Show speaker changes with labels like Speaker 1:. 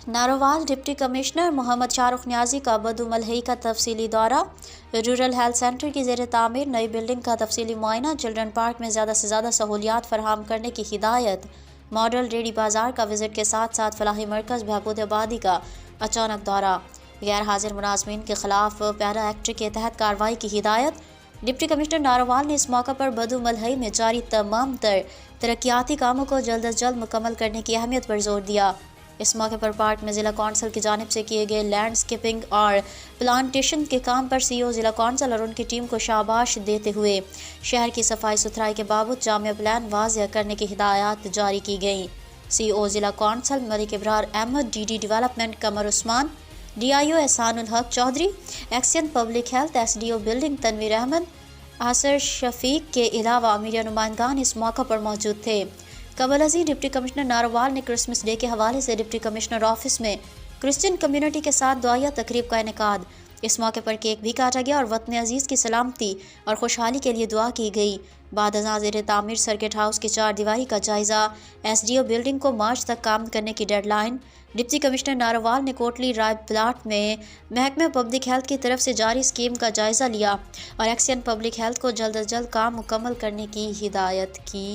Speaker 1: Narowal deputy commissioner Mohammad Shahrukh Niazi का बदू मलहई का तफसीली दौरा। रूरल हेल्थ सेंटर की ज़ेर तामीर नई बिल्डिंग का तफसीली मुआयना। चिल्ड्रन पार्क में ज़्यादा से ज़्यादा सहूलियात फराहम करने की हिदायत। मॉडल रेडी बाजार का विजिट के साथ साथ फलाही मरकज़ बहबूद आबादी का अचानक दौरा। गैर हाजिर मुलाजमीन के खिलाफ पैरा एक्ट के तहत कार्रवाई की हिदायत। डिप्टी कमिश्नर नारोवाल ने इस मौका पर बदू मलहई में जारी तमाम तरक्याती कामों को जल्द अज जल्द मुकम्मल करने की अहमियत पर जोर दिया। इस मौके पर पार्क में ज़िला कौंसिल की जानिब से किए गए लैंडस्केपिंग और प्लांटेशन के काम पर सीईओ ज़िला कौंसिल और उनकी टीम को शाबाश देते हुए शहर की सफाई सुथराई के बाबत जामिया प्लान वाज़ेह करने की हिदायत जारी की गई। सीईओ ज़िला council Malik Ibrar Ahmad, DD development Qamar Usman, DIO Ehsanul Haq Chaudhry, XEN public health SDO building Tanveer Ahmad, Asar Shafiq के अलावा मीडिया नुमाइंदान इस मौका पर मौजूद थे। कबल अज़ीज़ डिप्टी कमिश्नर नारोवाल ने क्रिसमस डे के हवाले से डिप्टी कमिश्नर ऑफिस में क्रिश्चियन कम्युनिटी के साथ दुआया तकरीब का इनेकाद। इस मौके पर केक भी काटा गया और वतन अजीज़ की सलामती और खुशहाली के लिए दुआ की गई। बाद ज़ेर तामीर सर्किट हाउस की 4 दीवारी का जायज़ा। एसडीओ बिल्डिंग को मार्च तक काम करने की डेडलाइन। डिप्टी कमिश्नर नारोवाल ने कोटली राय प्लाट में महकमा पब्लिक हेल्थ की तरफ से जारी स्कीम का जायज़ा लिया और एक्सियन पब्लिक हेल्थ को जल्द अज जल्द काम मुकम्मल करने की हिदायत की।